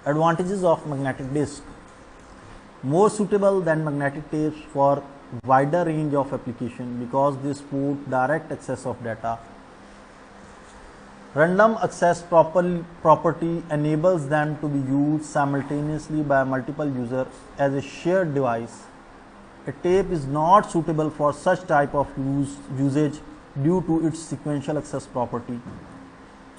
Advantages of magnetic disc: more suitable than magnetic tapes for wider range of application because they support direct access of data. Random access property enables them to be used simultaneously by multiple users as a shared device. A tape is not suitable for such type of usage due to its sequential access property,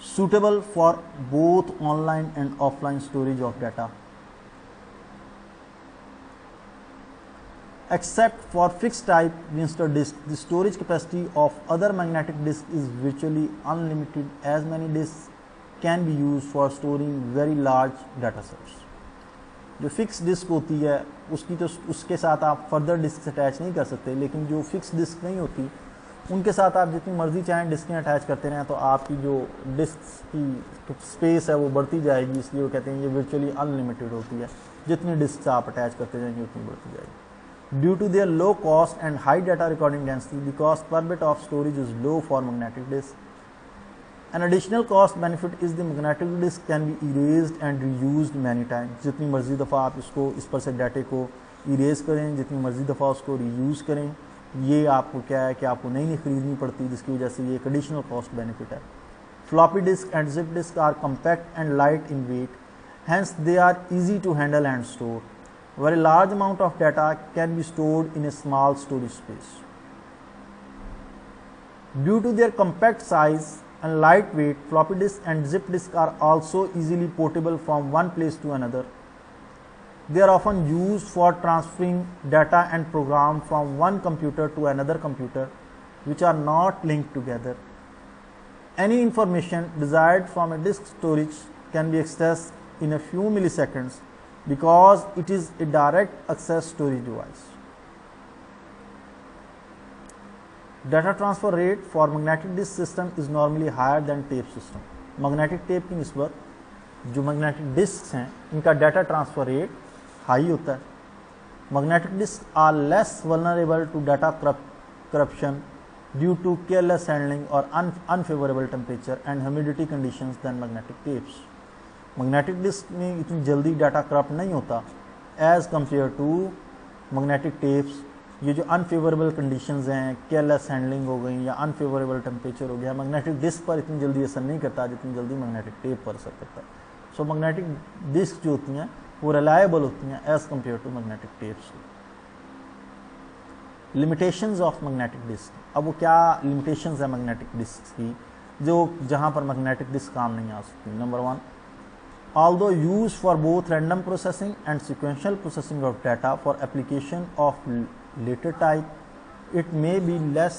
suitable for both online and offline storage of data. Except for fixed type Winster disk, the storage capacity of other magnetic disks is virtually unlimited, as many disks can be used for storing very large data sets. जो fix disc होती है उसकी तो उसके साथ आप further disc attach नहीं कर सकते, लेकिन जो फिक्स डिस्क नहीं होती उनके साथ आप जितनी मर्जी चाहें डिस्कें अटैच करते रहें तो आपकी जो डिस्क की स्पेस है वो बढ़ती जाएगी, इसलिए वो कहते हैं ये वर्चुअली अनलिमिटेड होती है, जितनी डिस्क आप अटैच करते जाएंगे उतनी बढ़ती जाएगी. Due to their low cost and high data recording density, the cost per bit of storage is low for magnetic disk. An additional cost benefit is the magnetic disk can be erased and reused many times. जितनी मर्जी दफ़ा आप इसको इस पर से डाटे को इरेज करें, जितनी मर्जी दफ़ा उसको रीयूज़ करें, ये आपको क्या है कि आपको नई खरीदनी पड़ती, जिसकी वजह से ये एक एडिशनल कॉस्ट बेनिफिट है. Floppy disk and zip disk are compact and light in weight, hence they are easy to handle and store. Very large amount of data can be stored in a small storage space. Due to their compact size and light weight, floppy disk and zip disk are also easily portable from one place to another. They are often used for transferring data and program from one computer to another computer which are not linked together. Any information desired from a disk storage can be accessed in a few milliseconds because it is a direct access storage device. Data transfer rate for magnetic disk system is normally higher than tape system. Magnetic tape की निस्बत जो magnetic disks हैं इनका data transfer rate high होता है. Magnetic disks are less vulnerable to data corruption due to careless handling or unfavorable temperature and humidity conditions than magnetic tapes. Magnetic disk में इतनी जल्दी डाटा करप्ट नहीं होता as compare to magnetic tapes. ये जो unfavourable conditions हैं, careless handling हो गई या अनफेवरेबल टेम्परेचर हो गया, मैग्नेटिक डिस्क पर इतनी जल्दी असर नहीं करता जितनी जल्दी मैग्नेटिक टेप पर असर करता है. सो मैग्नेटिक डिस्क जो होती हैं वो रिलायबल होती हैं as compare to magnetic tapes. Limitations of magnetic disk. अब वो क्या लिमिटेशंस है मैग्नेटिक डिस्क की जो जहाँ पर मैग्नेटिक डिस्क काम नहीं आ सकती. Number 1, although used for both random processing and sequential processing of data for application of later type, it may be less.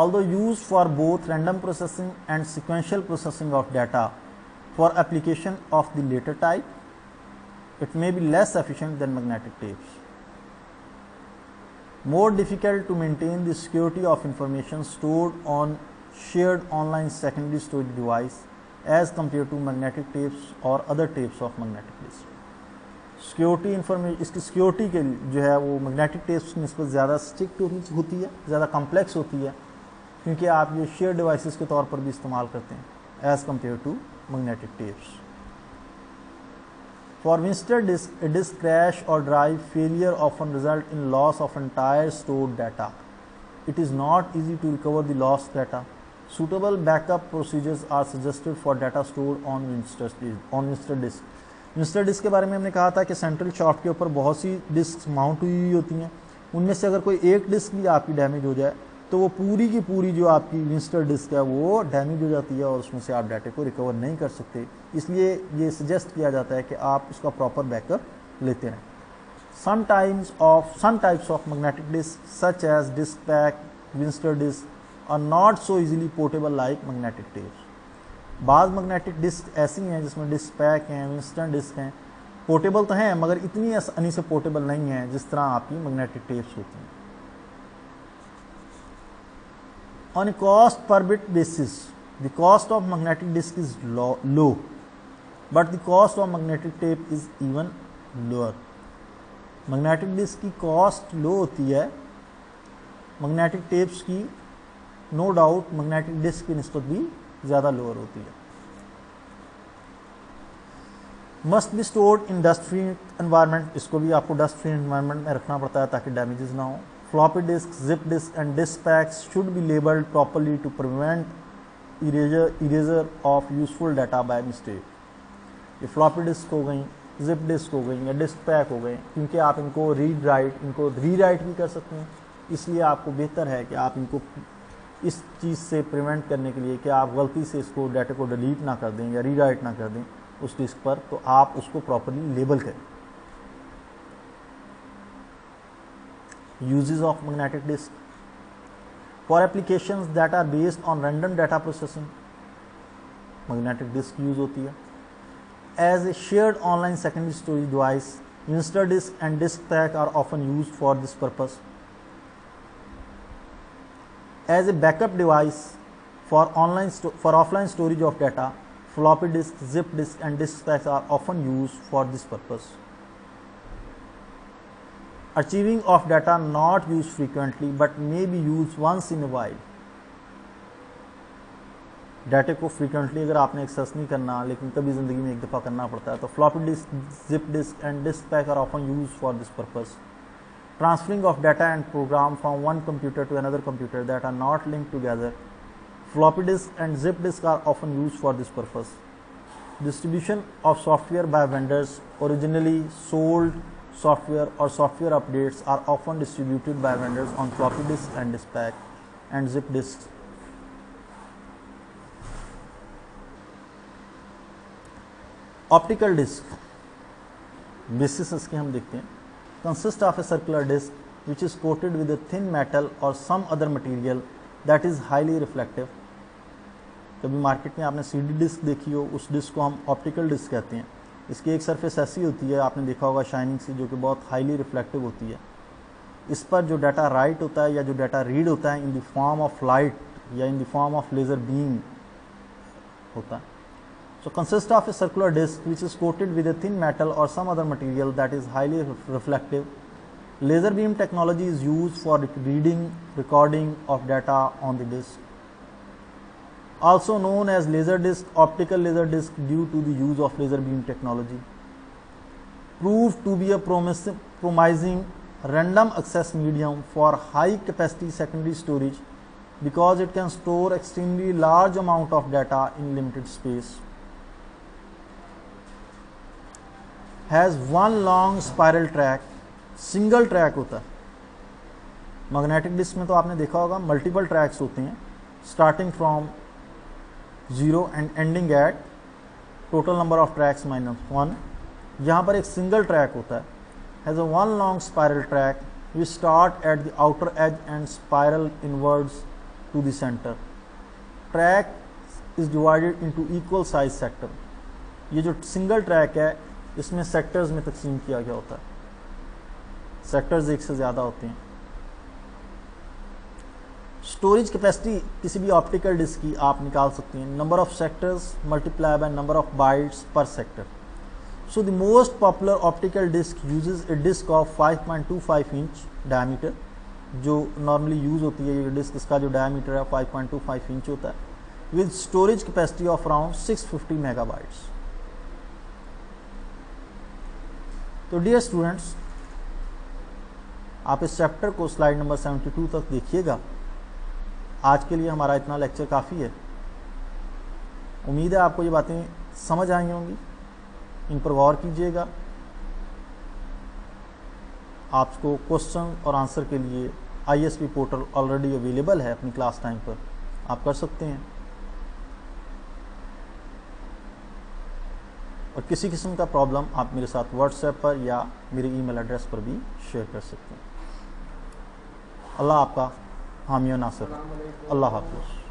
Although used for both random processing and sequential processing of data for application of the later type, it may be less efficient than magnetic tapes. More difficult to maintain the security of information stored on shared online secondary storage device as compared to magnetic tapes or other tapes of magnetic disk. Security information इसकी security के जो है वो magnetic tapes की निस्बत ज़्यादा strict होती है, ज़्यादा कम्प्लेक्स होती है, क्योंकि आप ये शेयर डिवाइसेस के तौर पर भी इस्तेमाल करते हैं as compare to magnetic tapes. For instance disk, a disk crash और drive failure often result in loss of entire stored data. It is not easy to recover the lost data. Suitable backup procedures are suggested for data stored on Winster disk. Winster disk के बारे में हमने कहा था कि central shaft के ऊपर बहुत सी डिस्क माउंट हुई होती हैं. उनमें से अगर कोई एक डिस्क भी आपकी डैमेज हो जाए तो वो पूरी की पूरी जो आपकी विंस्टर डिस्क है वो डैमेज हो जाती है और उसमें से आप डाटा को रिकवर नहीं कर सकते. इसलिए ये सजेस्ट किया जाता है कि आप उसका प्रॉपर बैकअप लेते रहें. some types of magnetic disks such as disk pack, Winster disk are not so easily portable like magnetic tapes. बाज़ मैग्नेटिक डिस्क ऐसी हैं जिसमें डिस्क पैक हैं, विंस्टर डिस्क हैं, पोर्टेबल तो हैं मगर इतनी आसानी से पोर्टेबल नहीं है जिस तरह आपकी मैग्नेटिक टेप्स होती हैं. On a cost per bit basis, the cost of magnetic disk is low, but the cost of magnetic tape is even lower. Magnetic disk की कॉस्ट लो होती है, मैग्नेटिक टेप्स की नो डाउट मैग्नेटिक डिस्क की निस्बत भी ज़्यादा lower होती है. Must be stored in dust free environment, इसको भी आपको डस्ट फ्री एनवायरनमेंट में रखना पड़ता है ताकि डैमेजेस ना हो। Floppy disk, zip disk and disk packs should be labelled properly to prevent erasure of useful data by mistake. ये फ्लॉपी डिस्क हो गई, जिप डिस्क हो गई या डिस्क पैक हो गए, क्योंकि आप इनको इनको रीराइट भी कर सकते हैं, इसलिए आपको बेहतर है कि आप इनको इस चीज़ से प्रिवेंट करने के लिए कि आप गलती से इसको डाटा को डिलीट ना कर दें या रीराइट ना कर दें उस डिस्क पर, तो आप उसको प्रॉपरली लेबल करें। Uses of magnetic disk for applications that are based on random data processing, magnetic disk use होती है। As a shared online secondary storage device, Unistore disk and disk pack are often used for this purpose. As a backup device for offline storage of data, floppy disk, zip disk and disk packs are often used for this purpose. Archiving of data not used frequently but may be used once in a while. डाटे को frequently अगर आपने access नहीं करना लेकिन कभी ज़िंदगी में एक दफ़ा करना पड़ता है, तो floppy disk, zip disk and disk pack are often use for this purpose. Transferring of data and program from one computer to another computer that are not linked together, floppy disk and zip disk are often use for this purpose. Distribution of software by vendors, originally sold software और software updates are often distributed by vendors on floppy disk and disk pack and zip disk. Optical disc, basis इसके हम देखते हैं, consist of a circular disk which is coated with a thin metal और some other material that is highly reflective. कभी market में आपने CD disc देखी हो, उस डिस्क को हम ऑप्टिकल डिस्क कहते हैं। इसकी एक सरफेस ऐसी होती है, आपने देखा होगा शाइनिंग सी, जो कि बहुत हाईली रिफ्लेक्टिव होती है। इस पर जो डाटा राइट होता है या जो डाटा रीड होता है in the form of light या in the form of laser beam होता है। So consist of a circular disc which is coated with a thin metal or some other material that is highly reflective. Laser beam technology is used for reading, recording of data on the disc. Also known as laser disc, optical laser disc due to the use of laser beam technology. Proved to be a promising random access medium for high capacity secondary storage because it can store extremely large amount of data in limited space. Has one long spiral track, single track होता है। Magnetic disk में तो आपने देखा होगा multiple tracks होते हैं, starting from 0 and ending at total number of tracks -1। यहाँ पर एक सिंगल ट्रैक होता है, has a one long spiral track which start at the outer edge and spiral inwards to the centre. Track is divided into equal size sector. ये जो single track है इसमें sectors में तकसीम किया गया होता है, सेक्टर्स एक से ज़्यादा होते हैं। स्टोरेज कैपेसिटी किसी भी ऑप्टिकल डिस्क की आप निकाल सकते हैं, number of sectors multiply by number of bytes per sector. So the most popular optical disk uses a disk of 5.25 inch diameter, जो नॉर्मली यूज होती है ये डिस्क, इसका जो डायमीटर है 5.25 इंच होता है, with storage capacity of around 650 megabytes. तो डियर स्टूडेंट्स, आप इस चैप्टर को स्लाइड नंबर 72 तक देखिएगा। आज के लिए हमारा इतना लेक्चर काफ़ी है। उम्मीद है आपको ये बातें समझ आई होंगी, इन पर गौर कीजिएगा। आपको क्वेश्चन और आंसर के लिए ISP पोर्टल ऑलरेडी अवेलेबल है अपनी क्लास टाइम पर, आप कर सकते हैं। और किसी किस्म का प्रॉब्लम आप मेरे साथ व्हाट्सएप पर या मेरे ईमेल एड्रेस पर भी शेयर कर सकते हैं। अल्लाह आपका हामी और नासिर। अल्लाह हाफ़िज़।